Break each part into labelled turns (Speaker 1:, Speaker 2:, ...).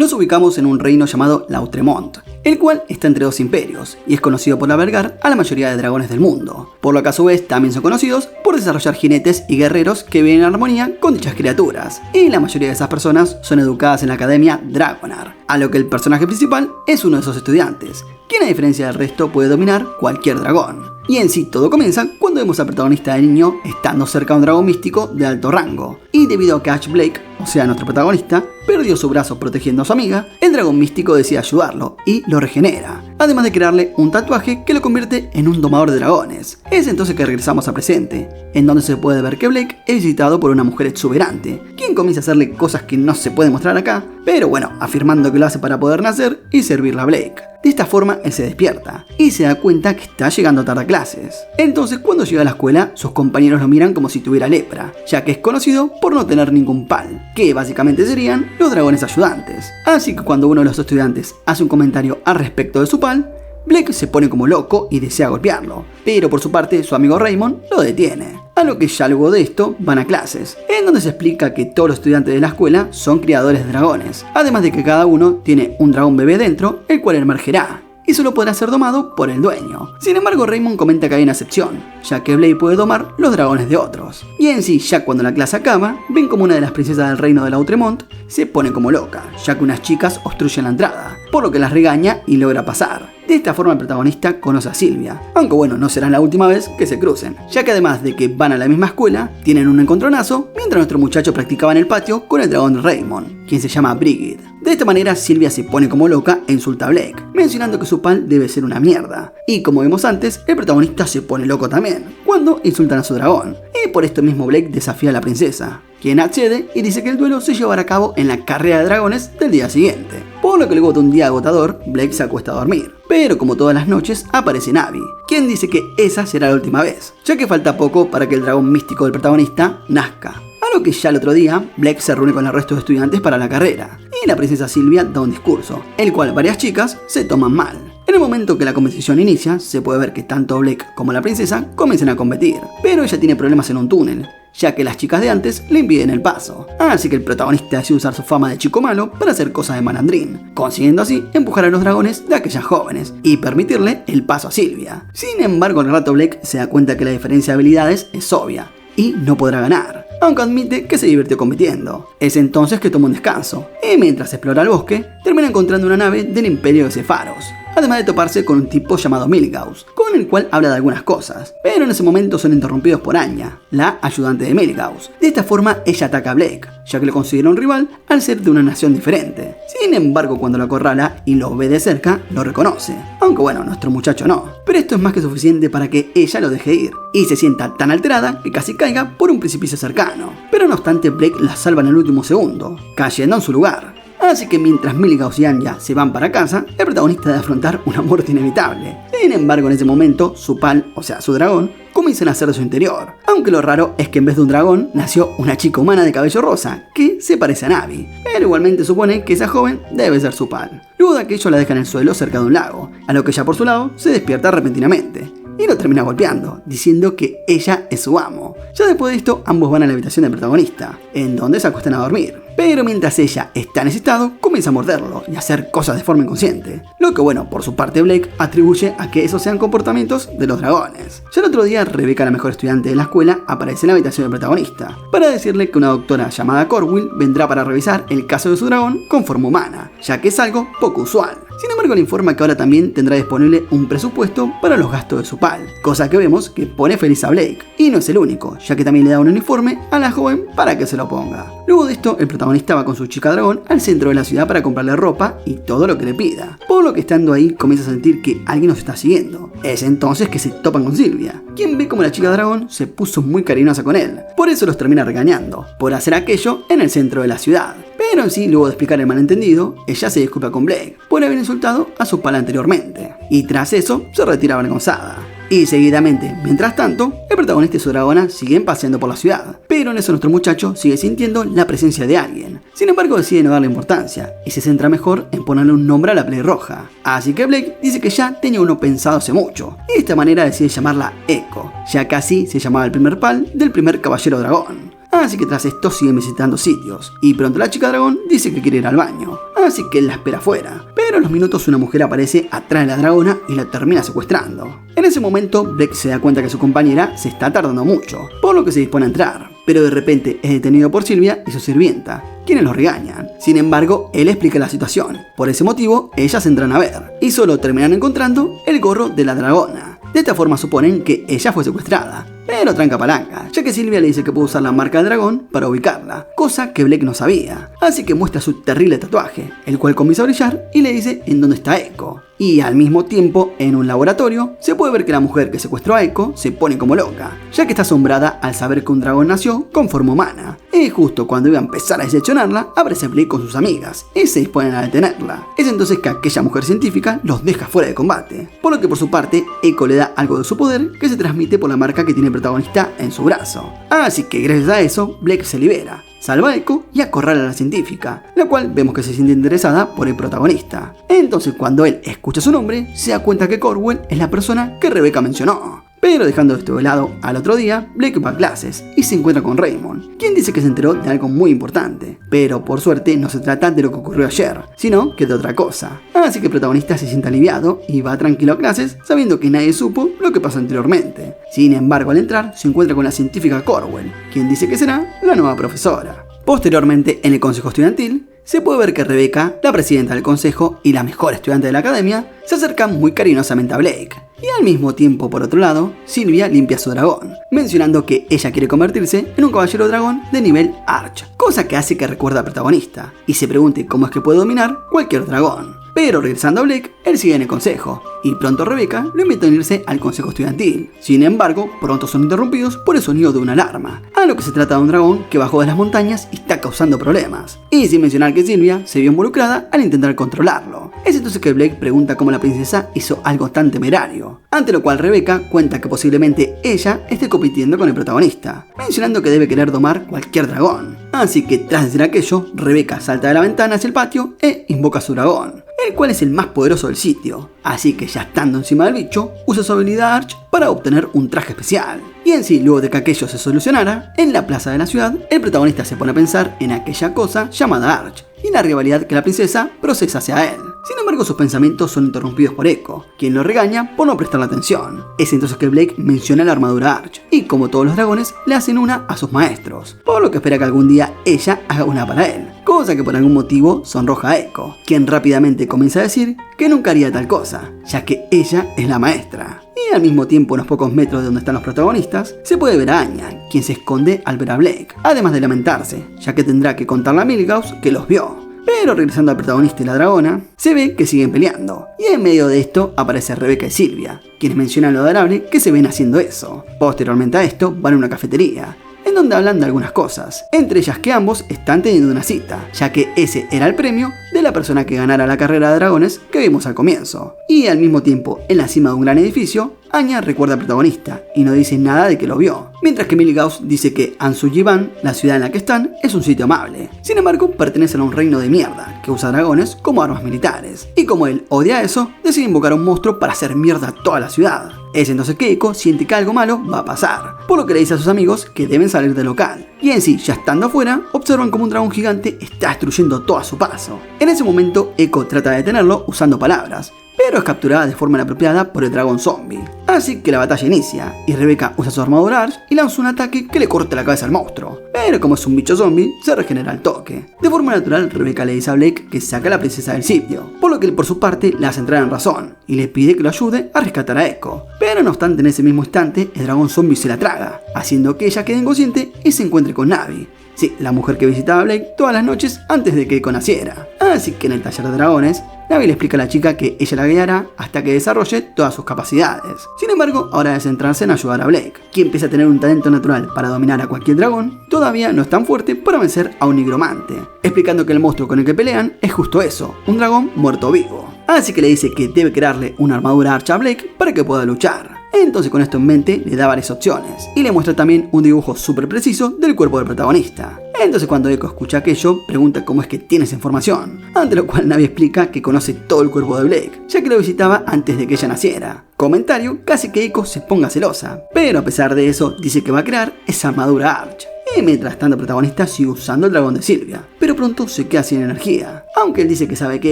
Speaker 1: nos ubicamos en un reino llamado Lautremont, el cual está entre dos imperios y es conocido por albergar a la mayoría de dragones del mundo, por lo que a su vez también son conocidos por desarrollar jinetes y guerreros que viven en armonía con dichas criaturas, y la mayoría de esas personas son educadas en la academia Dragonar, a lo que el personaje principal es uno de esos estudiantes, quien a diferencia del resto puede dominar cualquier dragón. Y en sí todo comienza cuando vemos al protagonista de niño estando cerca de un dragón místico de alto rango, y debido a que Ash Blake, o sea nuestro protagonista, perdió su brazo protegiendo a su amiga, el dragón místico decide ayudarlo y lo regenera, además de crearle un tatuaje que lo convierte en un domador de dragones. Es entonces que regresamos al presente, en donde se puede ver que Blake es visitado por una mujer exuberante, quien comienza a hacerle cosas que no se pueden mostrar acá, pero bueno, afirmando que lo hace para poder nacer y servirle a Blake. De esta forma él se despierta y se da cuenta que está llegando tarde a clases. Entonces cuando llega a la escuela, sus compañeros lo miran como si tuviera lepra, ya que es conocido por no tener ningún pal, que básicamente serían los dragones ayudantes. Así que cuando uno de los estudiantes hace un comentario al respecto de su pal, Blake se pone como loco y desea golpearlo, pero por su parte su amigo Raymond lo detiene. A lo que ya luego de esto van a clases, en donde se explica que todos los estudiantes de la escuela son criadores de dragones, además de que cada uno tiene un dragón bebé dentro, el cual emergerá y solo podrá ser domado por el dueño. Sin embargo, Raymond comenta que hay una excepción, ya que Blake puede domar los dragones de otros. Y en sí, ya cuando la clase acaba, ven como una de las princesas del reino de Lautremont se pone como loca, ya que unas chicas obstruyen la entrada, por lo que las regaña y logra pasar. De esta forma el protagonista conoce a Sylvia, aunque bueno, no será la última vez que se crucen, ya que además de que van a la misma escuela, tienen un encontronazo mientras nuestro muchacho practicaba en el patio con el dragón de Raymond, quien se llama Brigitte. De esta manera Sylvia se pone como loca e insulta a Blake, mencionando que su pal debe ser una mierda, y como vimos antes, el protagonista se pone loco también, cuando insultan a su dragón, y por esto mismo Blake desafía a la princesa, quien accede y dice que el duelo se llevará a cabo en la carrera de dragones del día siguiente. Por lo que luego de un día agotador, Blake se acuesta a dormir. Pero como todas las noches, aparece Navi, quien dice que esa será la última vez, ya que falta poco para que el dragón místico del protagonista nazca. A lo que ya el otro día, Blake se reúne con el resto de estudiantes para la carrera, y la princesa Sylvia da un discurso, el cual varias chicas se toman mal. En el momento que la competición inicia, se puede ver que tanto Blake como la princesa comienzan a competir, pero ella tiene problemas en un túnel, ya que las chicas de antes le impiden el paso. Así que el protagonista decide usar su fama de chico malo para hacer cosas de malandrín, consiguiendo así empujar a los dragones de aquellas jóvenes y permitirle el paso a Sylvia. Sin embargo, al rato Blake se da cuenta que la diferencia de habilidades es obvia y no podrá ganar, aunque admite que se divirtió compitiendo. Es entonces que toma un descanso, y mientras explora el bosque, termina encontrando una nave del Imperio de Sepharos, además de toparse con un tipo llamado Milgauss, con el cual habla de algunas cosas, pero en ese momento son interrumpidos por Anya, la ayudante de Milgauss. De esta forma ella ataca a Blake, ya que lo considera un rival al ser de una nación diferente. Sin embargo, cuando lo acorrala y lo ve de cerca, lo reconoce, aunque bueno, nuestro muchacho no. Pero esto es más que suficiente para que ella lo deje ir, y se sienta tan alterada que casi caiga por un precipicio cercano. Pero no obstante, Blake la salva en el último segundo, cayendo en su lugar. Así que mientras Milgauss y Anya se van para casa, el protagonista debe afrontar una muerte inevitable. Sin embargo, en ese momento, su pal, o sea su dragón, comienza a nacer de su interior. Aunque lo raro es que en vez de un dragón, nació una chica humana de cabello rosa, que se parece a Navi, pero igualmente supone que esa joven debe ser su pal. Luego de aquello la deja en el suelo cerca de un lago, a lo que ella por su lado se despierta repentinamente y lo termina golpeando, diciendo que ella es su amo. Ya después de esto, ambos van a la habitación del protagonista, en donde se acuestan a dormir. Pero mientras ella está en ese estado, comienza a morderlo y a hacer cosas de forma inconsciente. Lo que bueno, por su parte Blake atribuye a que esos sean comportamientos de los dragones. Ya el otro día, Rebecca, la mejor estudiante de la escuela, aparece en la habitación del protagonista, para decirle que una doctora llamada Corwill vendrá para revisar el caso de su dragón con forma humana, ya que es algo poco usual. Sin embargo, le informa que ahora también tendrá disponible un presupuesto para los gastos de su pal, cosa que vemos que pone feliz a Blake. Y no es el único, ya que también le da un uniforme a la joven para que se lo ponga. Luego de esto, el protagonista va con su chica dragón al centro de la ciudad para comprarle ropa y todo lo que le pida, por lo que estando ahí comienza a sentir que alguien nos está siguiendo. Es entonces que se topan con Sylvia, quien ve como la chica dragón se puso muy cariñosa con él, por eso los termina regañando, por hacer aquello en el centro de la ciudad. Pero en sí, luego de explicar el malentendido, ella se disculpa con Blake por haber insultado a su pala anteriormente, y tras eso se retira avergonzada. Y seguidamente, mientras tanto, el protagonista y su dragona siguen paseando por la ciudad, pero en eso nuestro muchacho sigue sintiendo la presencia de alguien. Sin embargo, decide no darle importancia y se centra mejor en ponerle un nombre a la pelirroja. Así que Blake dice que ya tenía uno pensado hace mucho, y de esta manera decide llamarla Echo, ya que así se llamaba el primer pal del primer caballero dragón. así que tras esto siguen visitando sitios, y pronto la chica dragón dice que quiere ir al baño, así que él la espera afuera. Pero a los minutos una mujer aparece atrás de la dragona y la termina secuestrando. En ese momento Blake se da cuenta que su compañera se está tardando mucho, por lo que se dispone a entrar, pero de repente es detenido por Sylvia y su sirvienta, quienes lo regañan. Sin embargo, él explica la situación. Por ese motivo, ellas entran a ver, y solo terminan encontrando el gorro de la dragona. De esta forma suponen que ella fue secuestrada, pero tranca palanca, ya que Sylvia le dice que puede usar la marca del dragón para ubicarla, cosa que Blake no sabía. Así que muestra su terrible tatuaje, el cual comienza a brillar y le dice en dónde está Echo. Y al mismo tiempo, en un laboratorio, se puede ver que la mujer que secuestró a Echo se pone como loca, ya que está asombrada al saber que un dragón nació con forma humana. Y justo cuando iba a empezar a diseccionarla, aparece Blake con sus amigas y se disponen a detenerla. Es entonces que aquella mujer científica los deja fuera de combate, por lo que por su parte, Echo le da algo de su poder que se transmite por la marca que tiene el protagonista en su brazo. Así que gracias a eso, Blake se libera, salva a Echo y acorrala a la científica, la cual vemos que se siente interesada por el protagonista. Entonces cuando él escucha su nombre, se da cuenta que Corwell es la persona que Rebecca mencionó. Pero dejando esto de lado, al otro día, Blake va a clases y se encuentra con Raymond, quien dice que se enteró de algo muy importante. Pero por suerte no se trata de lo que ocurrió ayer, sino que de otra cosa. Así que el protagonista se siente aliviado y va tranquilo a clases, sabiendo que nadie supo lo que pasó anteriormente. Sin embargo, al entrar, se encuentra con la científica Corwell, quien dice que será la nueva profesora. Posteriormente, en el consejo estudiantil, se puede ver que Rebecca, la presidenta del consejo y la mejor estudiante de la academia, se acercan muy cariñosamente a Blake. Y al mismo tiempo, por otro lado, Sylvia limpia su dragón, mencionando que ella quiere convertirse en un caballero dragón de nivel Arch, cosa que hace que recuerde al protagonista y se pregunte cómo es que puede dominar cualquier dragón. Pero regresando a Blake, él sigue en el consejo, y pronto Rebecca lo invita a unirse al consejo estudiantil. Sin embargo, pronto son interrumpidos por el sonido de una alarma, a lo que se trata de un dragón que bajó de las montañas y está causando problemas. Y sin mencionar que Sylvia se vio involucrada al intentar controlarlo. Es entonces que Blake pregunta cómo la princesa hizo algo tan temerario, ante lo cual Rebecca cuenta que posiblemente ella esté compitiendo con el protagonista, mencionando que debe querer domar cualquier dragón. Así que tras decir aquello, Rebecca salta de la ventana hacia el patio e invoca a su dragón, el cual es el más poderoso del sitio. Así que ya estando encima del bicho, usa su habilidad Arch para obtener un traje especial. Y en sí, luego de que aquello se solucionara, en la plaza de la ciudad, el protagonista se pone a pensar en aquella cosa llamada Arch y la rivalidad que la princesa procesa hacia él. Sin embargo, sus pensamientos son interrumpidos por Echo, quien lo regaña por no prestarle atención. Es entonces que Blake menciona la armadura Arch, y como todos los dragones, le hacen una a sus maestros, por lo que espera que algún día ella haga una para él, cosa que por algún motivo sonroja a Echo, quien rápidamente comienza a decir que nunca haría tal cosa, ya que ella es la maestra. Y al mismo tiempo, a unos pocos metros de donde están los protagonistas, se puede ver a Anya, quien se esconde al ver a Blake, además de lamentarse, ya que tendrá que contarle a Milhouse que los vio. Pero regresando al protagonista y la dragona, se ve que siguen peleando, y en medio de esto aparece Rebecca y Sylvia, quienes mencionan lo adorable que se ven haciendo eso. Posteriormente a esto, van a una cafetería, en donde hablan de algunas cosas, entre ellas que ambos están teniendo una cita, ya que ese era el premio de la persona que ganara la carrera de dragones que vimos al comienzo. Y al mismo tiempo, en la cima de un gran edificio, Anya recuerda al protagonista y no dice nada de que lo vio, mientras que Milhouse dice que Anzu-Yiban, la ciudad en la que están, es un sitio amable. Sin embargo, pertenecen a un reino de mierda que usa dragones como armas militares, y como él odia eso, decide invocar a un monstruo para hacer mierda toda la ciudad. Es entonces que Echo siente que algo malo va a pasar, por lo que le dice a sus amigos que deben salir del local. Y en sí, ya estando afuera, observan como un dragón gigante está destruyendo todo a su paso. En ese momento, Echo trata de detenerlo usando palabras, pero es capturada de forma inapropiada por el dragón zombie. Así que la batalla inicia, y Rebecca usa su armadura Arch y lanza un ataque que le corta la cabeza al monstruo. Pero como es un bicho zombie, se regenera al toque. De forma natural, Rebecca le dice a Blake que saca a la princesa del sitio, por lo que él por su parte le hace entrar en razón, y le pide que lo ayude a rescatar a Echo. Pero no obstante, en ese mismo instante, el dragón zombie se la traga, haciendo que ella quede inconsciente y se encuentre con Navi. Sí, la mujer que visitaba a Blake todas las noches antes de que Echo naciera. Así que en el taller de dragones, Navi le explica a la chica que ella la guiará hasta que desarrolle todas sus capacidades. Sin embargo, ahora debe centrarse en ayudar a Blake, quien empieza a tener un talento natural para dominar a cualquier dragón, todavía no es tan fuerte para vencer a un nigromante, explicando que el monstruo con el que pelean es justo eso, un dragón muerto vivo. Así que le dice que debe crearle una armadura Arch a Blake para que pueda luchar. Entonces con esto en mente le da varias opciones y le muestra también un dibujo súper preciso del cuerpo del protagonista. Entonces cuando Echo escucha aquello, pregunta cómo es que tiene esa información, ante lo cual Navi explica que conoce todo el cuerpo de Blake, ya que lo visitaba antes de que ella naciera. Comentario que hace que Echo se ponga celosa, pero a pesar de eso dice que va a crear esa armadura Arch. y mientras tanto el protagonista sigue usando el dragón de Sylvia, pero pronto se queda sin energía, aunque él dice que sabe que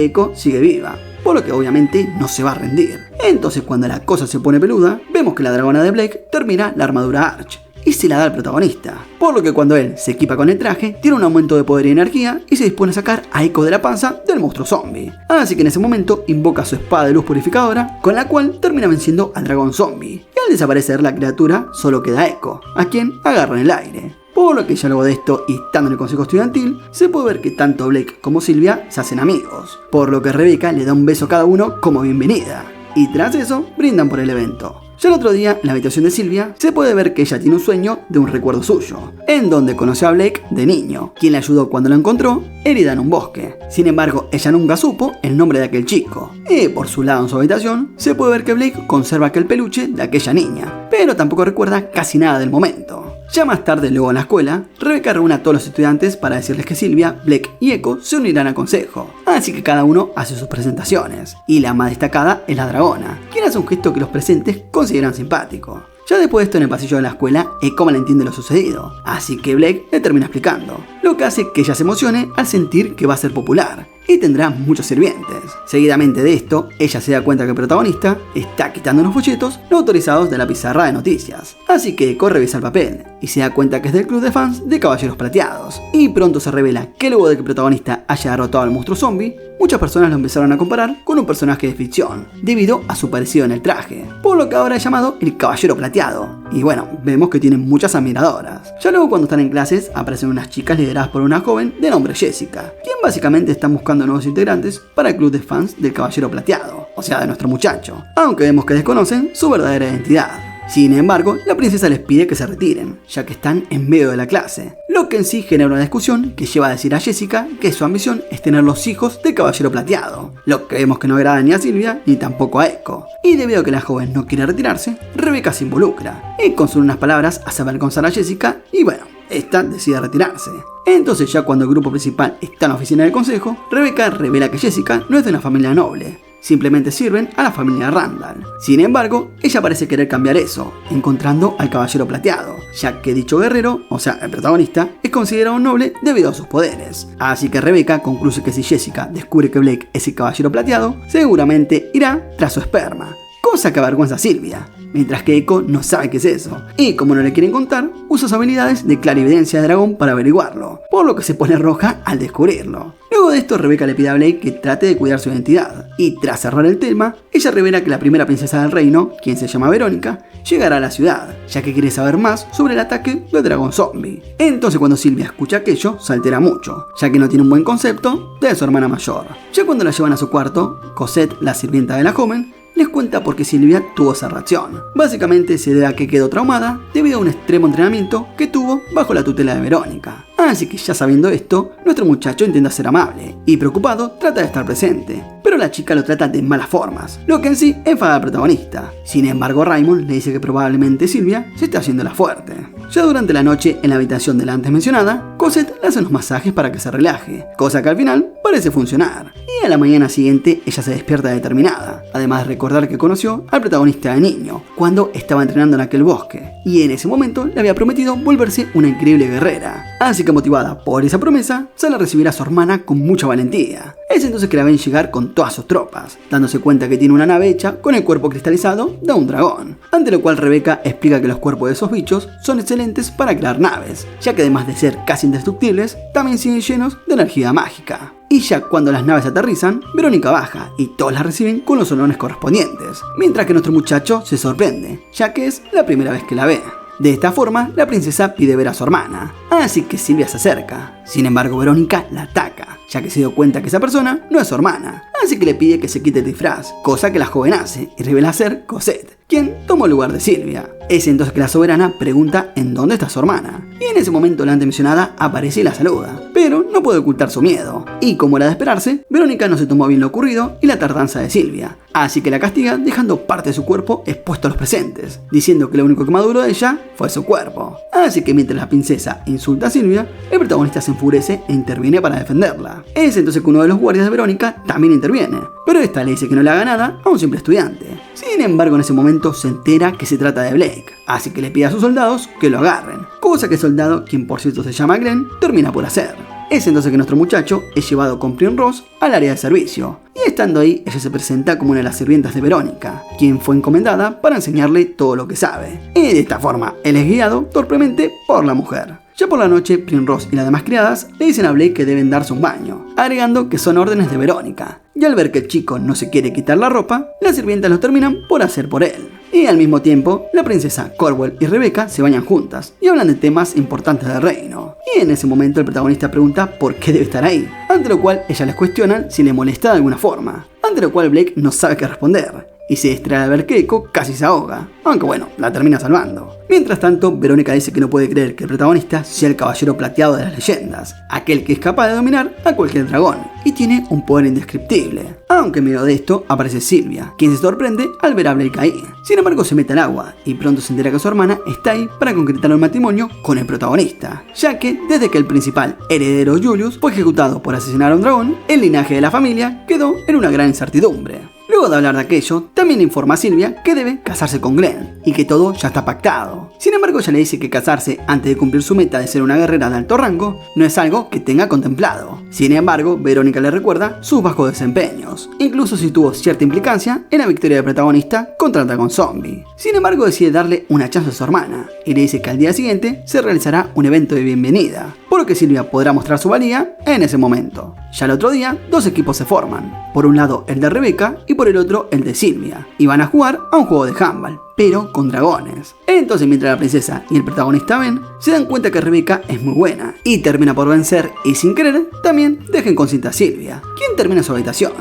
Speaker 1: Eiko sigue viva, por lo que obviamente no se va a rendir. Entonces cuando la cosa se pone peluda, vemos que la dragona de Blake termina la armadura Arch y se la da al protagonista, por lo que cuando él se equipa con el traje, tiene un aumento de poder y energía y se dispone a sacar a Eiko de la panza del monstruo zombie. Así que en ese momento invoca su espada de luz purificadora, con la cual termina venciendo al dragón zombie, y al desaparecer la criatura solo queda Eiko, a quien agarra en el aire. Por lo que ya luego de esto, y estando en el consejo estudiantil, se puede ver que tanto Blake como Sylvia se hacen amigos, por lo que Rebecca le da un beso a cada uno como bienvenida, y tras eso brindan por el evento. Ya el otro día, en la habitación de Sylvia, se puede ver que ella tiene un sueño de un recuerdo suyo, en donde conoció a Blake de niño, quien le ayudó cuando lo encontró herida en un bosque. Sin embargo, ella nunca supo el nombre de aquel chico, y por su lado en su habitación, se puede ver que Blake conserva aquel peluche de aquella niña, pero tampoco recuerda casi nada del momento. Ya más tarde, luego en la escuela, Rebecca reúne a todos los estudiantes para decirles que Sylvia, Blake y Eiko se unirán al consejo, así que cada uno hace sus presentaciones, y la más destacada es la dragona, quien hace un gesto que los presentes consideran simpático. Ya después de esto, en el pasillo de la escuela, Eiko malentiende lo sucedido, así que Blake le termina explicando, lo que hace que ella se emocione al sentir que va a ser popular y tendrá muchos sirvientes. Seguidamente de esto, ella se da cuenta que el protagonista está quitando unos folletos no autorizados de la pizarra de noticias, así que Eiko revisa el papel y se da cuenta que es del club de fans de Caballeros Plateados, y pronto se revela que luego de que el protagonista haya derrotado al monstruo zombie, muchas personas lo empezaron a comparar con un personaje de ficción, debido a su parecido en el traje, por lo que ahora es llamado el Caballero Plateado, y bueno, vemos que tiene muchas admiradoras. Ya luego cuando están en clases, aparecen unas chicas lideradas por una joven de nombre Jessica, quien básicamente está buscando nuevos integrantes para el club de fans del Caballero Plateado, o sea de nuestro muchacho, aunque vemos que desconocen su verdadera identidad. Sin embargo, la princesa les pide que se retiren, ya que están en medio de la clase, lo que en sí genera una discusión que lleva a decir a Jessica que su ambición es tener los hijos del Caballero Plateado, lo que vemos que no agrada ni a Sylvia ni tampoco a Eiko, y debido a que la joven no quiere retirarse, Rebecca se involucra, y con solo unas palabras hace avergonzar a Jessica y bueno, esta decide retirarse. Entonces ya cuando el grupo principal está en la oficina del consejo, Rebecca revela que Jessica no es de una familia noble, simplemente sirven a la familia Randall. Sin embargo, ella parece querer cambiar eso, encontrando al Caballero Plateado, ya que dicho guerrero, o sea, el protagonista, es considerado noble debido a sus poderes. Así que Rebecca concluye que si Jessica descubre que Blake es el Caballero Plateado, seguramente irá tras su esperma, cosa que avergüenza a Sylvia, mientras que Eiko no sabe qué es eso, y como no le quieren contar, usa sus habilidades de clarividencia de dragón para averiguarlo, por lo que se pone roja al descubrirlo. Luego de esto, Rebecca le pide a Blake que trate de cuidar su identidad, y tras cerrar el tema, ella revela que la primera princesa del reino, quien se llama Verónica, llegará a la ciudad, ya que quiere saber más sobre el ataque del dragón zombie. Entonces cuando Sylvia escucha aquello, se altera mucho, ya que no tiene un buen concepto de su hermana mayor. Ya cuando la llevan a su cuarto, Cosette, la sirvienta de la joven, les cuenta por qué Sylvia tuvo esa reacción. Básicamente se debe a que quedó traumada debido a un extremo entrenamiento que tuvo bajo la tutela de Verónica. Así que ya sabiendo esto, nuestro muchacho intenta ser amable y preocupado trata de estar presente, pero la chica lo trata de malas formas, lo que en sí enfada al protagonista. Sin embargo, Raymond le dice que probablemente Sylvia se está haciendo la fuerte. Ya durante la noche, en la habitación de la antes mencionada, Cosette le hace unos masajes para que se relaje, cosa que al final parece funcionar, y a la mañana siguiente ella se despierta determinada, además de recordar que conoció al protagonista de niño, cuando estaba entrenando en aquel bosque, y en ese momento le había prometido volverse una increíble guerrera. Así que motivada por esa promesa, sale a recibir a su hermana con mucha valentía. Es entonces que la ven llegar con todas sus tropas, dándose cuenta que tiene una nave hecha con el cuerpo cristalizado de un dragón, ante lo cual Rebecca explica que los cuerpos de esos bichos son excelentes para crear naves, ya que además de ser casi indestructibles, también siguen llenos de energía mágica. Y ya cuando las naves aterrizan, Verónica baja y todos la reciben con los honores correspondientes, mientras que nuestro muchacho se sorprende, ya que es la primera vez que la ve. De esta forma, la princesa pide ver a su hermana, así que Sylvia se acerca. Sin embargo, Verónica la ataca, ya que se dio cuenta que esa persona no es su hermana, así que le pide que se quite el disfraz, cosa que la joven hace y revela ser Cosette, quien tomó el lugar de Sylvia. Es entonces que la soberana pregunta en dónde está su hermana, y en ese momento la antes mencionada aparece y la saluda, pero no puede ocultar su miedo, y como era de esperarse, Verónica no se tomó bien lo ocurrido y la tardanza de Sylvia, así que la castiga dejando parte de su cuerpo expuesto a los presentes, diciendo que lo único que maduró de ella fue su cuerpo. Así que mientras la princesa insulta a Sylvia, el protagonista se enfurece e interviene para defenderla. Es entonces que uno de los guardias de Verónica también interviene, pero esta le dice que no le haga nada a un simple estudiante, Sin embargo, en ese momento se entera que se trata de Blake, así que le pide a sus soldados que lo agarren, cosa que el soldado, quien por cierto se llama Glenn, termina por hacer. Es entonces que nuestro muchacho es llevado con Primrose al área de servicio, y estando ahí ella se presenta como una de las sirvientas de Verónica, quien fue encomendada para enseñarle todo lo que sabe, y de esta forma él es guiado torpemente por la mujer. Ya por la noche, Primrose y las demás criadas le dicen a Blake que deben darse un baño, agregando que son órdenes de Verónica, y al ver que el chico no se quiere quitar la ropa, las sirvientas lo terminan por hacer por él. Y al mismo tiempo, la princesa Corwell y Rebecca se bañan juntas y hablan de temas importantes del reino. Y en ese momento el protagonista pregunta por qué debe estar ahí, ante lo cual ella les cuestiona si le molesta de alguna forma, ante lo cual Blake no sabe qué responder, y se distrae al ver que Echo casi se ahoga, aunque bueno, la termina salvando. Mientras tanto, Verónica dice que no puede creer que el protagonista sea el caballero plateado de las leyendas, aquel que es capaz de dominar a cualquier dragón, y tiene un poder indescriptible. Aunque en medio de esto aparece Sylvia, quien se sorprende al ver a Blake ahí. Sin embargo, se mete al agua, y pronto se entera que su hermana está ahí para concretar un matrimonio con el protagonista, ya que desde que el principal heredero Julius fue ejecutado por asesinar a un dragón, el linaje de la familia quedó en una gran incertidumbre. Luego de hablar de aquello, también informa a Sylvia que debe casarse con Glenn y que todo ya está pactado. Sin embargo, ella le dice que casarse antes de cumplir su meta de ser una guerrera de alto rango no es algo que tenga contemplado. Sin embargo, Verónica le recuerda sus bajos desempeños, incluso si tuvo cierta implicancia en la victoria del protagonista contra el dragón zombie. Sin embargo, decide darle una chance a su hermana y le dice que al día siguiente se realizará un evento de bienvenida, por lo que Sylvia podrá mostrar su valía en ese momento. Ya el otro día, dos equipos se forman, por un lado el de Rebecca y por el otro el de Sylvia, y van a jugar a un juego de handball, pero con dragones. Entonces, mientras la princesa y el protagonista ven, se dan cuenta que Rebecca es muy buena y termina por vencer, y sin querer también dejen consciente a Sylvia, quien termina su habitación,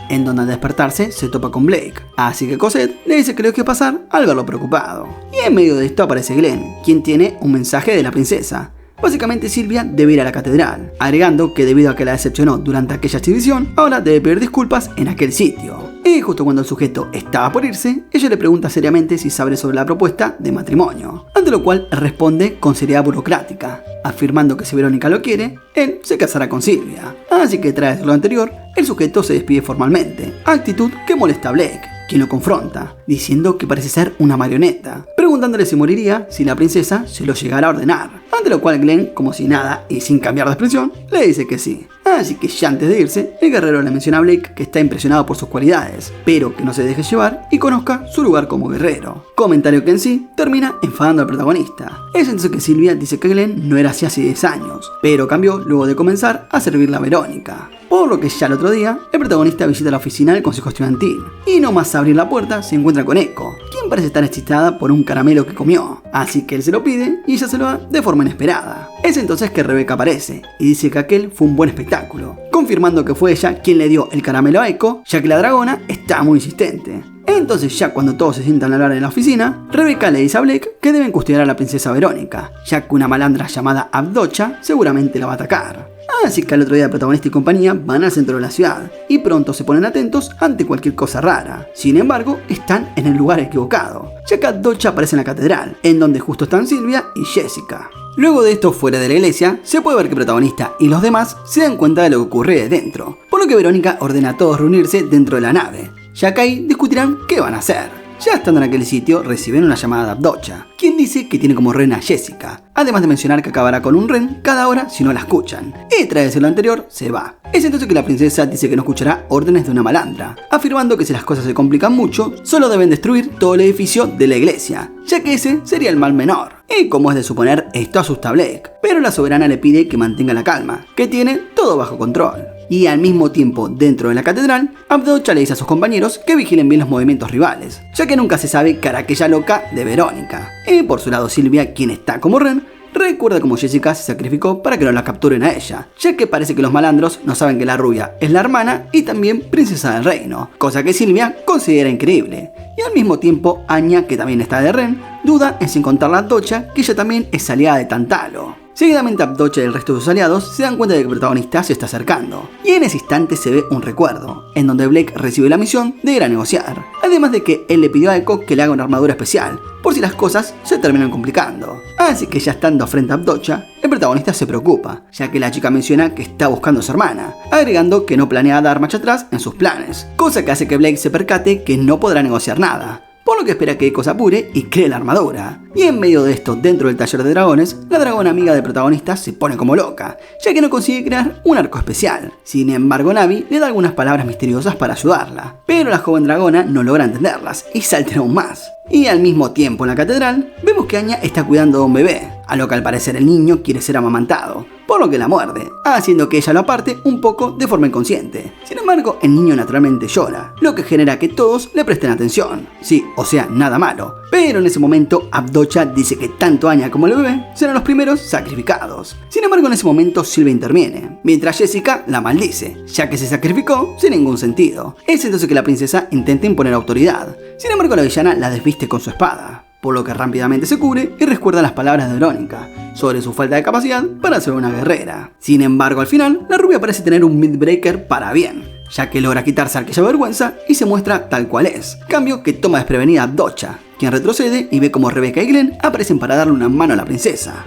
Speaker 1: en donde al despertarse se topa con Blake, así que Cosette le dice que lo que pasar al verlo preocupado. Y en medio de esto aparece Glenn, quien tiene un mensaje de la princesa. Básicamente Sylvia debe ir a la catedral, agregando que debido a que la decepcionó durante aquella exhibición, ahora debe pedir disculpas en aquel sitio. Y justo cuando el sujeto estaba por irse, ella le pregunta seriamente si sabe sobre la propuesta de matrimonio, ante lo cual responde con seriedad burocrática, afirmando que si Verónica lo quiere, él se casará con Sylvia. Así que tras lo anterior, el sujeto se despide formalmente, actitud que molesta a Blake, quien lo confronta, diciendo que parece ser una marioneta, preguntándole si moriría si la princesa se lo llegara a ordenar, ante lo cual Glenn, como si nada y sin cambiar de expresión, le dice que sí. Así que ya antes de irse, el guerrero le menciona a Blake que está impresionado por sus cualidades, pero que no se deje llevar y conozca su lugar como guerrero, comentario que en sí termina enfadando al protagonista. Es entonces que Sylvia dice que Glenn no era así hace 10 años, pero cambió luego de comenzar a servirle a Verónica. Por lo que ya el otro día, el protagonista visita la oficina del consejo estudiantil, y no más abrir la puerta se encuentra con Echo, quien parece estar excitada por un caramelo que comió, así que él se lo pide y ella se lo da de forma inesperada. Es entonces que Rebecca aparece y dice que aquel fue un buen espectáculo, confirmando que fue ella quien le dio el caramelo a Echo, ya que la dragona está muy insistente. Entonces, ya cuando todos se sientan a hablar en la oficina, Rebecca le dice a Blake que deben custodiar a la princesa Verónica, ya que una malandra llamada Avdocha seguramente la va a atacar. Así que al otro día el protagonista y compañía van al centro de la ciudad, y pronto se ponen atentos ante cualquier cosa rara. Sin embargo, están en el lugar equivocado, ya que Avdocha aparece en la catedral, en donde justo están Sylvia y Jessica. Luego de esto, fuera de la iglesia, se puede ver que el protagonista y los demás se dan cuenta de lo que ocurre de dentro, por lo que Verónica ordena a todos reunirse dentro de la nave, ya que ahí discutirán qué van a hacer. Ya estando en aquel sitio, reciben una llamada de Avdocha, quien dice que tiene como reina a Jessica, además de mencionar que acabará con un ren cada hora si no la escuchan. Y tras decir lo anterior, se va. Es entonces que la princesa dice que no escuchará órdenes de una malandra, afirmando que si las cosas se complican mucho, solo deben destruir todo el edificio de la iglesia, ya que ese sería el mal menor. Y como es de suponer, esto asusta a Blake, pero la soberana le pide que mantenga la calma, que tiene todo bajo control. Y al mismo tiempo, dentro de la catedral, Avdocha le dice a sus compañeros que vigilen bien los movimientos rivales, ya que nunca se sabe qué hará aquella loca de Verónica. Y por su lado Sylvia, quien está como Ren, recuerda cómo Jessica se sacrificó para que no la capturen a ella, ya que parece que los malandros no saben que la rubia es la hermana y también princesa del reino, cosa que Sylvia considera increíble. Y al mismo tiempo, Anya, que también está de Ren, duda en sin contar a Avdocha, que ella también es aliada de Tantalo. Seguidamente Avdocha y el resto de sus aliados se dan cuenta de que el protagonista se está acercando, y en ese instante se ve un recuerdo, en donde Blake recibe la misión de ir a negociar, además de que él le pidió a Echo que le haga una armadura especial, por si las cosas se terminan complicando. Así que ya estando frente a Avdocha, el protagonista se preocupa, ya que la chica menciona que está buscando a su hermana, agregando que no planea dar marcha atrás en sus planes, cosa que hace que Blake se percate que no podrá negociar nada, por lo que espera que Eiko se apure y cree la armadura. Y en medio de esto, dentro del taller de dragones, la dragona amiga del protagonista se pone como loca, ya que no consigue crear un arco especial. Sin embargo, Navi le da algunas palabras misteriosas para ayudarla, pero la joven dragona no logra entenderlas y se altera aún más. Y al mismo tiempo en la catedral, vemos que Anya está cuidando a un bebé, a lo que al parecer el niño quiere ser amamantado, por lo que la muerde, haciendo que ella lo aparte un poco de forma inconsciente. Sin embargo, el niño naturalmente llora, lo que genera que todos le presten atención. Sí, o sea, nada malo. Pero en ese momento, Avdocha dice que tanto Anya como el bebé serán los primeros sacrificados. Sin embargo, en ese momento Sylvia interviene, mientras Jessica la maldice, ya que se sacrificó sin ningún sentido. Es entonces que la princesa intenta imponer autoridad. Sin embargo, la villana la desviste con su espada, por lo que rápidamente se cubre y recuerda las palabras de Verónica sobre su falta de capacidad para ser una guerrera. Sin embargo, al final, la rubia parece tener un Mythbreaker para bien, ya que logra quitarse aquella vergüenza y se muestra tal cual es. Cambio que toma desprevenida a Avdocha, quien retrocede y ve como Rebecca y Glenn aparecen para darle una mano a la princesa.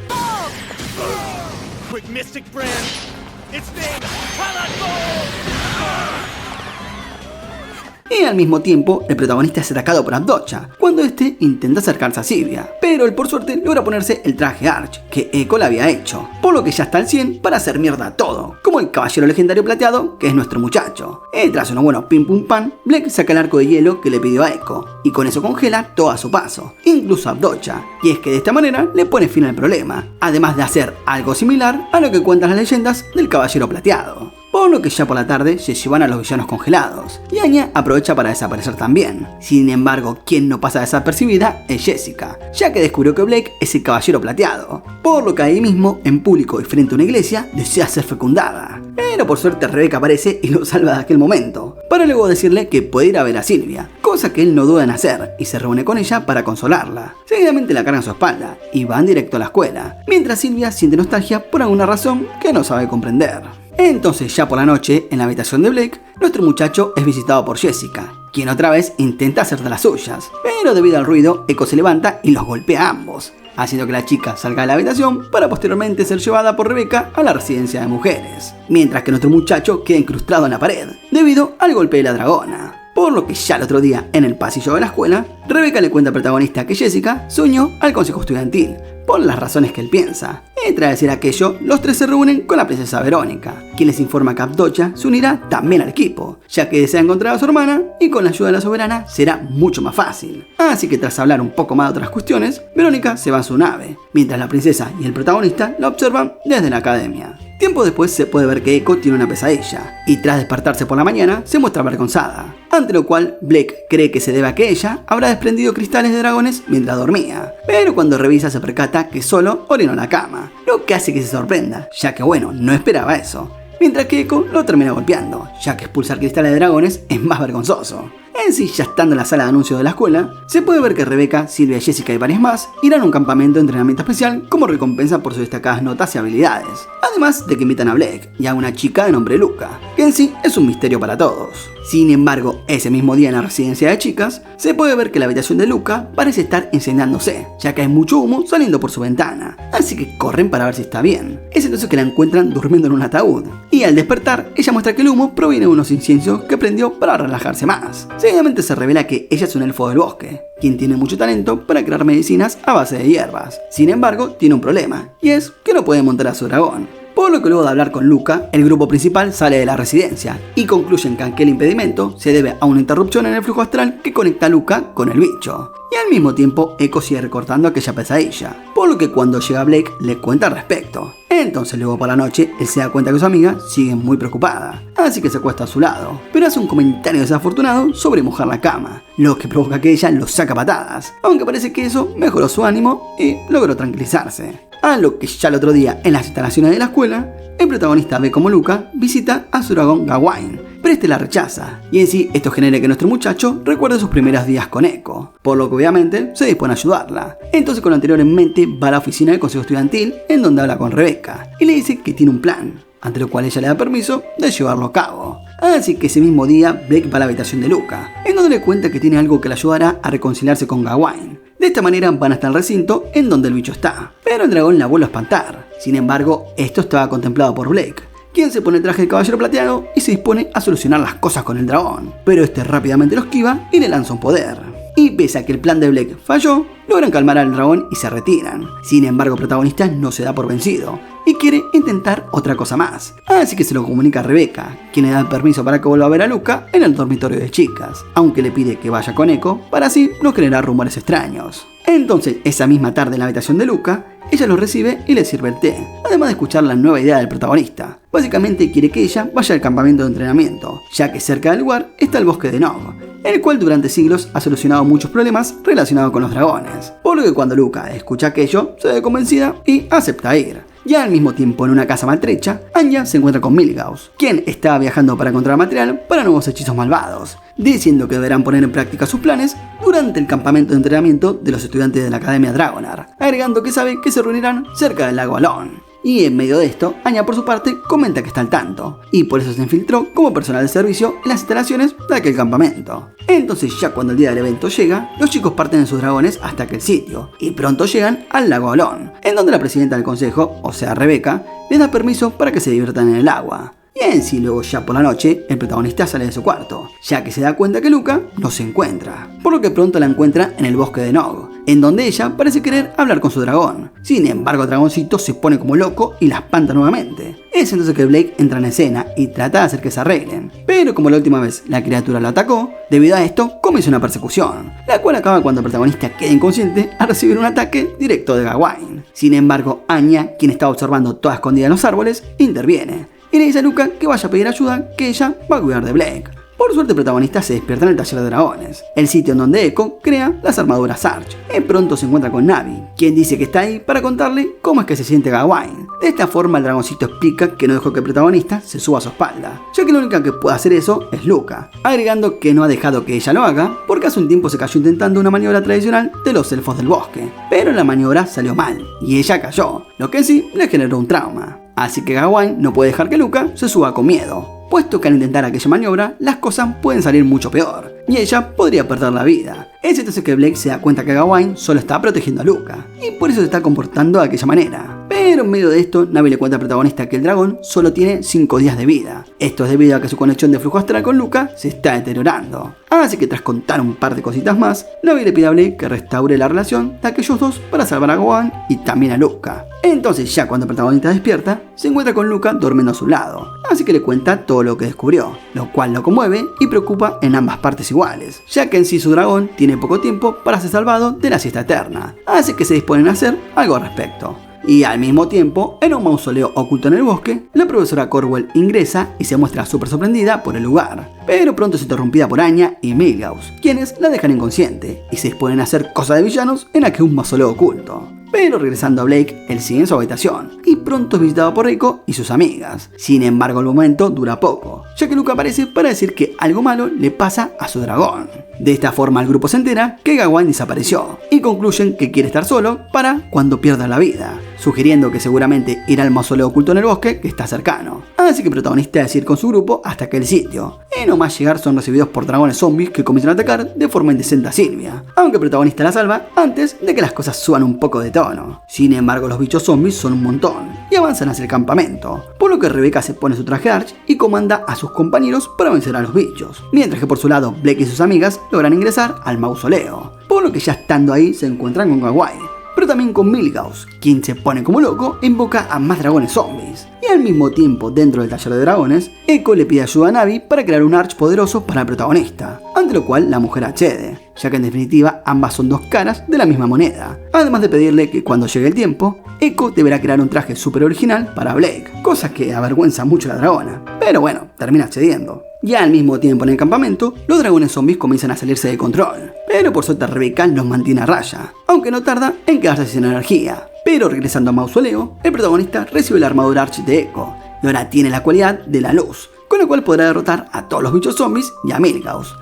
Speaker 1: Y al mismo tiempo, el protagonista es atacado por Avdocha, cuando este intenta acercarse a Sylvia, pero él por suerte logra ponerse el traje Arch, que Eiko le había hecho, por lo que ya está al 100 para hacer mierda todo, como el caballero legendario plateado, que es nuestro muchacho. Tras unos buenos pim pum pan, Blake saca el arco de hielo que le pidió a Eiko, y con eso congela todo a su paso, incluso a Avdocha, y es que de esta manera le pone fin al problema, además de hacer algo similar a lo que cuentan las leyendas del caballero plateado. Por lo que ya por la tarde se llevan a los villanos congelados, y Anya aprovecha para desaparecer también. Sin embargo, quien no pasa desapercibida es Jessica, ya que descubrió que Blake es el caballero plateado, por lo que ahí mismo, en público y frente a una iglesia, desea ser fecundada. Pero por suerte Rebecca aparece y lo salva de aquel momento, para luego decirle que puede ir a ver a Sylvia, cosa que él no duda en hacer, y se reúne con ella para consolarla. Seguidamente la carga en su espalda, y van directo a la escuela, mientras Sylvia siente nostalgia por alguna razón que no sabe comprender. Entonces, ya por la noche, en la habitación de Blake, nuestro muchacho es visitado por Jessica, quien otra vez intenta hacer de las suyas, pero debido al ruido, Eiko se levanta y los golpea a ambos, haciendo que la chica salga de la habitación para posteriormente ser llevada por Rebecca a la residencia de mujeres, mientras que nuestro muchacho queda incrustado en la pared, debido al golpe de la dragona. Por lo que ya el otro día, en el pasillo de la escuela, Rebecca le cuenta al protagonista que Jessica se unió al consejo estudiantil, por las razones que él piensa. Y tras decir aquello, los tres se reúnen con la princesa Verónica, quien les informa que Avdocha se unirá también al equipo, ya que desea encontrar a su hermana y con la ayuda de la soberana será mucho más fácil. Así que tras hablar un poco más de otras cuestiones, Verónica se va a su nave, mientras la princesa y el protagonista la observan desde la academia. Tiempo después se puede ver que Eiko tiene una pesadilla, y tras despertarse por la mañana se muestra avergonzada, ante lo cual Blake cree que se debe a que ella habrá desprendido cristales de dragones mientras dormía, pero cuando revisa se percata que solo orinó la cama, lo que hace que se sorprenda, ya que bueno, no esperaba eso, mientras que Eiko lo termina golpeando, ya que expulsar cristales de dragones es más vergonzoso. En sí, ya estando en la sala de anuncios de la escuela, se puede ver que Rebecca, Sylvia, Jessica y varias más irán a un campamento de entrenamiento especial como recompensa por sus destacadas notas y habilidades, además de que invitan a Blake y a una chica de nombre Luca, que en sí es un misterio para todos. Sin embargo, ese mismo día en la residencia de chicas, se puede ver que la habitación de Luca parece estar incendiándose, ya que hay mucho humo saliendo por su ventana, así que corren para ver si está bien. Es entonces que la encuentran durmiendo en un ataúd, y al despertar, ella muestra que el humo proviene de unos inciensos que prendió para relajarse más. Seguidamente se revela que ella es un elfo del bosque, quien tiene mucho talento para crear medicinas a base de hierbas. Sin embargo, tiene un problema, y es que no puede montar a su dragón. Por lo que luego de hablar con Luca, el grupo principal sale de la residencia y concluyen que aquel impedimento se debe a una interrupción en el flujo astral que conecta a Luca con el bicho. Y al mismo tiempo, Eiko sigue recortando aquella pesadilla, por lo que cuando llega Blake le cuenta al respecto. Entonces luego por la noche, él se da cuenta que su amiga sigue muy preocupada, así que se acuesta a su lado, pero hace un comentario desafortunado sobre mojar la cama, lo que provoca que ella lo saca a patadas, aunque parece que eso mejoró su ánimo y logró tranquilizarse. A lo que ya el otro día, en las instalaciones de la escuela, el protagonista ve como Luca visita a su dragón Gawain, pero este la rechaza, y en sí esto genera que nuestro muchacho recuerde sus primeros días con Eiko, por lo que obviamente se dispone a ayudarla. Entonces con lo anterior en mente va a la oficina del consejo estudiantil, en donde habla con Rebecca, y le dice que tiene un plan, ante lo cual ella le da permiso de llevarlo a cabo. Así que ese mismo día Blake va a la habitación de Luca, en donde le cuenta que tiene algo que le ayudará a reconciliarse con Gawain. De esta manera van hasta el recinto en donde el bicho está, pero el dragón la vuelve a espantar, Sin embargo, esto estaba contemplado por Blake, quien se pone el traje de caballero plateado y se dispone a solucionar las cosas con el dragón, pero este rápidamente lo esquiva y le lanza un poder. Y pese a que el plan de Blake falló, logran calmar al dragón y se retiran. Sin embargo, el protagonista no se da por vencido y quiere intentar otra cosa más. Así que se lo comunica a Rebecca, quien le da el permiso para que vuelva a ver a Luca en el dormitorio de chicas, aunque le pide que vaya con Echo para así no generar rumores extraños. Entonces, esa misma tarde en la habitación de Luca, ella lo recibe y le sirve el té, además de escuchar la nueva idea del protagonista. Básicamente quiere que ella vaya al campamento de entrenamiento, ya que cerca del lugar está el bosque de Nog, el cual durante siglos ha solucionado muchos problemas relacionados con los dragones. Por lo que cuando Luca escucha aquello, se ve convencida y acepta ir. Ya al mismo tiempo, en una casa maltrecha, Anya se encuentra con Milhouse, quien estaba viajando para encontrar material para nuevos hechizos malvados, diciendo que deberán poner en práctica sus planes durante el campamento de entrenamiento de los estudiantes de la Academia Dragonar, agregando que sabe que se reunirán cerca del lago Alon. Y en medio de esto, Anya por su parte comenta que está al tanto, y por eso se infiltró como personal de servicio en las instalaciones de aquel campamento. Entonces, ya cuando el día del evento llega, los chicos parten en sus dragones hasta aquel sitio, y pronto llegan al lago Alon, en donde la presidenta del consejo, o sea Rebecca, les da permiso para que se diviertan en el agua. Y en sí, luego ya por la noche, el protagonista sale de su cuarto, ya que se da cuenta que Luca no se encuentra, por lo que pronto la encuentra en el bosque de Nog, en donde ella parece querer hablar con su dragón. Sin embargo, el dragoncito se pone como loco y la espanta nuevamente. Es entonces que Blake entra en escena y trata de hacer que se arreglen, pero como la última vez la criatura lo atacó, debido a esto comienza una persecución, la cual acaba cuando el protagonista queda inconsciente al recibir un ataque directo de Gawain. Sin embargo, Anya, quien estaba observando toda escondida en los árboles, interviene y le dice a Luca que vaya a pedir ayuda, que ella va a cuidar de Blake. Por suerte, el protagonista se despierta en el taller de dragones, el sitio en donde Echo crea las armaduras Arch. Y pronto se encuentra con Navi, quien dice que está ahí para contarle cómo es que se siente Gawain. De esta forma, el dragoncito explica que no dejó que el protagonista se suba a su espalda, ya que la única que puede hacer eso es Luca, agregando que no ha dejado que ella lo haga porque hace un tiempo se cayó intentando una maniobra tradicional de los elfos del bosque, pero la maniobra salió mal y ella cayó, lo que en sí le generó un trauma. Así que Gawain no puede dejar que Luca se suba con miedo, puesto que al intentar aquella maniobra, las cosas pueden salir mucho peor, y ella podría perder la vida. Es entonces que Blake se da cuenta que Gawain solo está protegiendo a Luca, y por eso se está comportando de aquella manera. Pero en medio de esto, Navi le cuenta al protagonista que el dragón solo tiene 5 días de vida. Esto es debido a que su conexión de flujo astral con Luca se está deteriorando. Así que tras contar un par de cositas más, Navi le pide a Blake que restaure la relación de aquellos dos para salvar a Gawain y también a Luca. Entonces, ya cuando el protagonista despierta, se encuentra con Luca durmiendo a su lado, así que le cuenta todo lo que descubrió, lo cual lo conmueve y preocupa en ambas partes iguales, ya que en sí su dragón tiene poco tiempo para ser salvado de la siesta eterna, así que se disponen a hacer algo al respecto. Y al mismo tiempo, en un mausoleo oculto en el bosque, la profesora Corwell ingresa y se muestra súper sorprendida por el lugar, pero pronto es interrumpida por Anya y Milhouse, quienes la dejan inconsciente y se disponen a hacer cosas de villanos en aquel mausoleo oculto. Pero regresando a Blake, él sigue en su habitación y pronto es visitado por Echo y sus amigas. Sin embargo, el momento dura poco, ya que Luca aparece para decir que algo malo le pasa a su dragón. De esta forma, el grupo se entera que Gawain desapareció y concluyen que quiere estar solo para cuando pierda la vida, sugiriendo que seguramente irá al mausoleo oculto en el bosque que está cercano. Así que el protagonista decide ir con su grupo hasta aquel sitio. Y no más llegar son recibidos por dragones zombies que comienzan a atacar de forma indecente a Sylvia, aunque el protagonista la salva antes de que las cosas suban un poco de tono. Sin embargo, los bichos zombies son un montón y avanzan hacia el campamento, por lo que Rebecca se pone su traje Arch y comanda a sus compañeros para vencer a los bichos, mientras que por su lado Blake y sus amigas logran ingresar al mausoleo, por lo que ya estando ahí se encuentran con Gawain, pero también con Milhouse, quien se pone como loco e invoca a más dragones zombies. Y al mismo tiempo, dentro del taller de dragones, Echo le pide ayuda a Navi para crear un Arch poderoso para el protagonista, ante lo cual la mujer accede, ya que en definitiva ambas son dos caras de la misma moneda, además de pedirle que cuando llegue el tiempo, Echo deberá crear un traje súper original para Blake, cosa que avergüenza mucho a la dragona, pero bueno, termina accediendo. Ya al mismo tiempo en el campamento, los dragones zombies comienzan a salirse de control, pero por suerte Rebecca los mantiene a raya, aunque no tarda en quedarse sin energía. Pero regresando a mausoleo, el protagonista recibe la armadura Arch de Echo, y ahora tiene la cualidad de la luz, con la cual podrá derrotar a todos los bichos zombies y a Milhouse.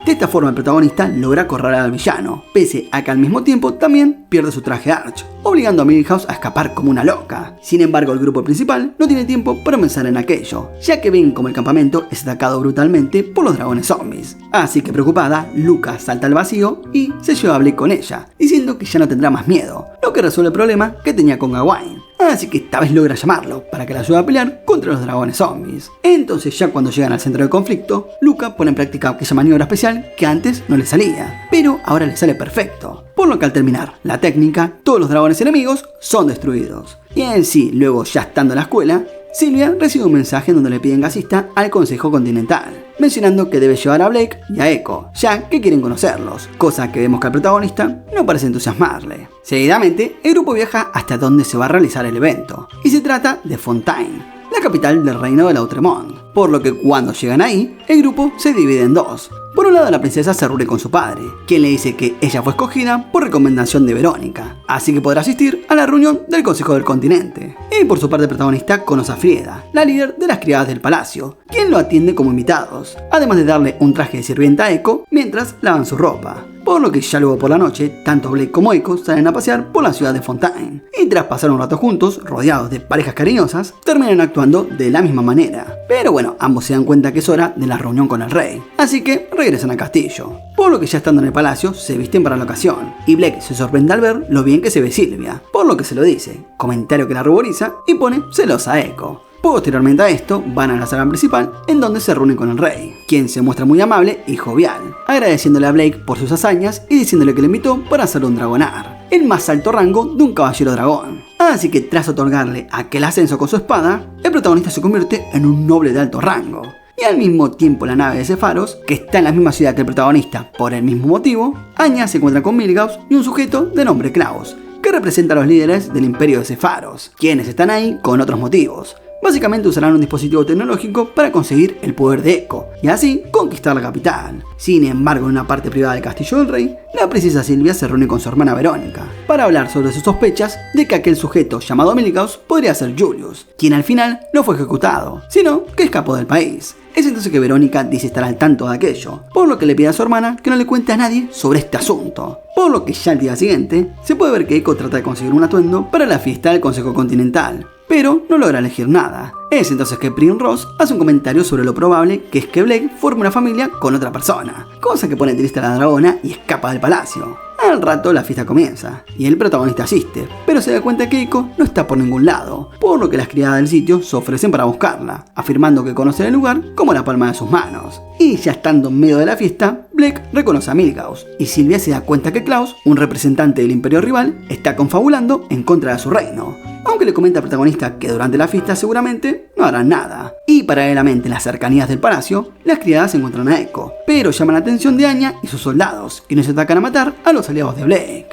Speaker 1: De esta forma el protagonista logra acorralar al villano, pese a que al mismo tiempo también pierde su traje Arch, obligando a Milhouse a escapar como una loca. Sin embargo, el grupo principal no tiene tiempo para pensar en aquello, ya que ven como el campamento es atacado brutalmente por los dragones zombies. Así que preocupada, Luca salta al vacío y se lleva a Blake con ella, diciendo que ya no tendrá más miedo, lo que resuelve el problema que tenía con Gawain. Así que esta vez logra llamarlo para que la ayude a pelear contra los dragones zombies. Entonces, ya cuando llegan al centro del conflicto, Luca pone en práctica aquella maniobra especial que antes no le salía, pero ahora le sale perfecto. Por lo que al terminar la técnica, todos los dragones enemigos son destruidos. Y en sí, luego ya estando en la escuela, Sylvia recibe un mensaje en donde le piden gasista al Consejo Continental, mencionando que debe llevar a Blake y a Echo, ya que quieren conocerlos, cosa que vemos que al protagonista no parece entusiasmarle. Seguidamente, el grupo viaja hasta donde se va a realizar el evento, y se trata de Fontaine, la capital del reino de Lautremont, por lo que cuando llegan ahí, el grupo se divide en dos. Por un lado, la princesa se reúne con su padre, quien le dice que ella fue escogida por recomendación de Verónica, así que podrá asistir a la reunión del Consejo del Continente. Y por su parte, el protagonista conoce a Frieda, la líder de las criadas del palacio, quien lo atiende como invitados, además de darle un traje de sirvienta a Echo mientras lavan su ropa. Por lo que ya luego por la noche, tanto Blake como Echo salen a pasear por la ciudad de Fontaine, y tras pasar un rato juntos, rodeados de parejas cariñosas, terminan actuando de la misma manera. Pero bueno, ambos se dan cuenta que es hora de la reunión con el rey, así que regresan al castillo. Por lo que ya estando en el palacio, se visten para la ocasión, y Blake se sorprende al ver lo bien que se ve Sylvia, por lo que se lo dice, comentario que la ruboriza y pone celosa a Echo. Posteriormente a esto, van a la sala principal en donde se reúnen con el rey, quien se muestra muy amable y jovial, agradeciéndole a Blake por sus hazañas y diciéndole que le invitó para hacer un dragonar, el más alto rango de un caballero dragón. Así que tras otorgarle aquel ascenso con su espada, el protagonista se convierte en un noble de alto rango. Y al mismo tiempo la nave de Sepharos, que está en la misma ciudad que el protagonista por el mismo motivo, Anya se encuentra con Milhouse y un sujeto de nombre Klaus, que representa a los líderes del imperio de Sepharos, quienes están ahí con otros motivos. Básicamente usarán un dispositivo tecnológico para conseguir el poder de Echo y así conquistar la capital. Sin embargo, en una parte privada del castillo del rey, la princesa Sylvia se reúne con su hermana Verónica para hablar sobre sus sospechas de que aquel sujeto llamado Milhouse podría ser Julius, quien al final no fue ejecutado, sino que escapó del país. Es entonces que Verónica dice estar al tanto de aquello, por lo que le pide a su hermana que no le cuente a nadie sobre este asunto. Por lo que ya al día siguiente, se puede ver que Echo trata de conseguir un atuendo para la fiesta del Consejo Continental, pero no logra elegir nada. Es entonces que Primrose hace un comentario sobre lo probable que es que Blake forme una familia con otra persona, cosa que pone triste a la dragona y escapa del palacio. Al rato la fiesta comienza, y el protagonista asiste, pero se da cuenta que Echo no está por ningún lado, por lo que las criadas del sitio se ofrecen para buscarla, afirmando que conocen el lugar como la palma de sus manos. Y ya estando en medio de la fiesta, Blake reconoce a Milhouse, y Sylvia se da cuenta que Klaus, un representante del imperio rival, está confabulando en contra de su reino, aunque le comenta al protagonista que durante la fiesta seguramente no harán nada. Y paralelamente en las cercanías del palacio, las criadas encuentran a Echo, pero llaman la atención de Anya y sus soldados, quienes atacan a matar a los aliados de Blake.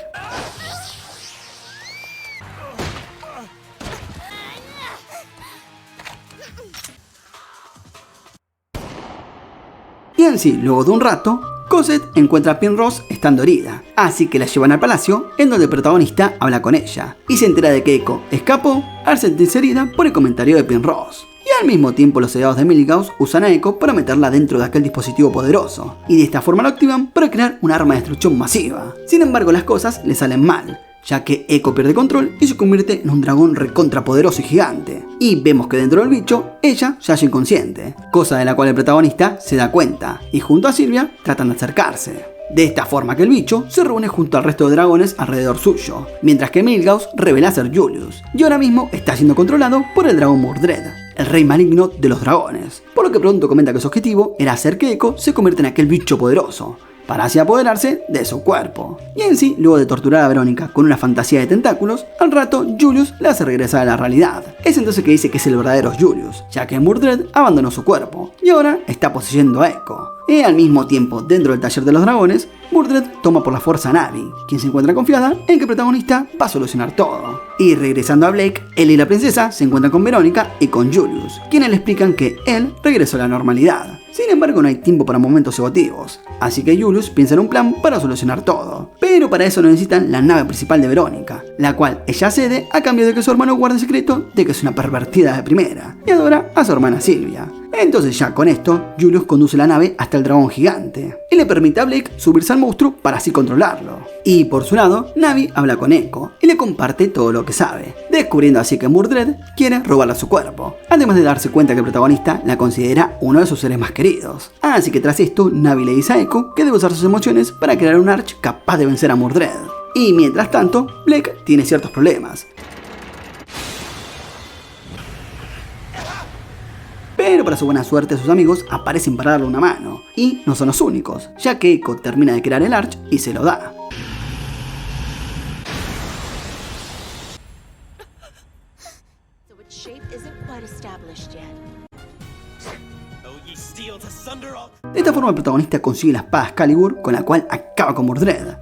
Speaker 1: Y en sí, luego de un rato, Cosette encuentra a Primrose estando herida, así que la llevan al palacio, en donde el protagonista habla con ella, y se entera de que Echo escapó al sentirse herida por el comentario de Primrose. Y al mismo tiempo los soldados de Milhouse usan a Echo para meterla dentro de aquel dispositivo poderoso, y de esta forma lo activan para crear un arma de destrucción masiva. Sin embargo, las cosas le salen mal, ya que Echo pierde control y se convierte en un dragón recontrapoderoso y gigante. Y vemos que dentro del bicho, ella se halla inconsciente, cosa de la cual el protagonista se da cuenta, y junto a Sylvia tratan de acercarse. De esta forma que el bicho se reúne junto al resto de dragones alrededor suyo, mientras que Milhouse revela ser Julius, y ahora mismo está siendo controlado por el dragón Mordred, el rey maligno de los dragones, por lo que pronto comenta que su objetivo era hacer que Echo se convierta en aquel bicho poderoso, para así apoderarse de su cuerpo. Y en sí, luego de torturar a Verónica con una fantasía de tentáculos, al rato Julius la hace regresar a la realidad. Es entonces que dice que es el verdadero Julius, ya que Mordred abandonó su cuerpo y ahora está poseyendo a Echo. Y al mismo tiempo, dentro del taller de los dragones, Mordred toma por la fuerza a Navi, quien se encuentra confiada en que el protagonista va a solucionar todo. Y regresando a Blake, él y la princesa se encuentran con Verónica y con Julius, quienes le explican que él regresó a la normalidad. Sin embargo, no hay tiempo para momentos emotivos, así que Julius piensa en un plan para solucionar todo. Pero para eso necesitan la nave principal de Verónica, la cual ella cede a cambio de que su hermano guarde el secreto de que es una pervertida de primera y adora a su hermana Sylvia. Entonces ya con esto, Julius conduce la nave hasta el dragón gigante y le permite a Blake subirse al monstruo para así controlarlo. Y por su lado, Navi habla con Echo y le comparte todo lo que sabe, descubriendo así que Mordred quiere robarle su cuerpo, además de darse cuenta que el protagonista la considera uno de sus seres más queridos. Así que tras esto, Navi le dice a Echo que debe usar sus emociones para crear un Arch capaz de vencer a Mordred. Y mientras tanto, Blake tiene ciertos problemas. Pero para su buena suerte sus amigos aparecen para darle una mano, y no son los únicos, ya que Echo termina de crear el Arch y se lo da. De esta forma el protagonista consigue la espada Excalibur con la cual acaba con Mordred.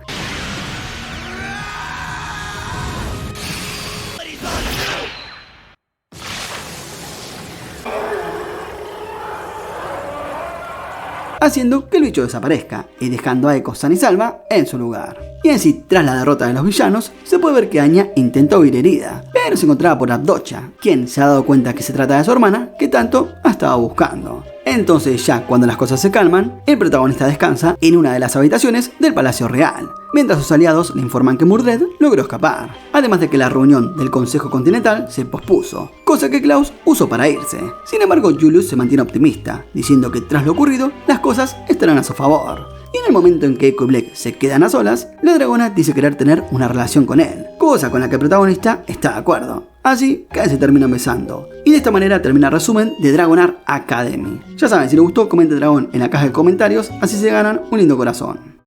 Speaker 1: Haciendo que el bicho desaparezca y dejando a Echo sana y salva en su lugar. Y en sí, tras la derrota de los villanos, se puede ver que Anya intentó huir herida, pero se encontraba por Avdocha, quien se ha dado cuenta que se trata de su hermana que tanto ha estado buscando. Entonces ya cuando las cosas se calman, el protagonista descansa en una de las habitaciones del Palacio Real, mientras sus aliados le informan que Mordred logró escapar, además de que la reunión del Consejo Continental se pospuso, cosa que Klaus usó para irse. Sin embargo, Julius se mantiene optimista, diciendo que tras lo ocurrido, las cosas estarán a su favor. Y en el momento en que Echo y Blake se quedan a solas, la dragona dice querer tener una relación con él, cosa con la que el protagonista está de acuerdo. Así que se terminan besando. Y de esta manera termina el resumen de Dragonar Academy. Ya saben, si les gustó, comenten dragón en la caja de comentarios, así se ganan un lindo corazón.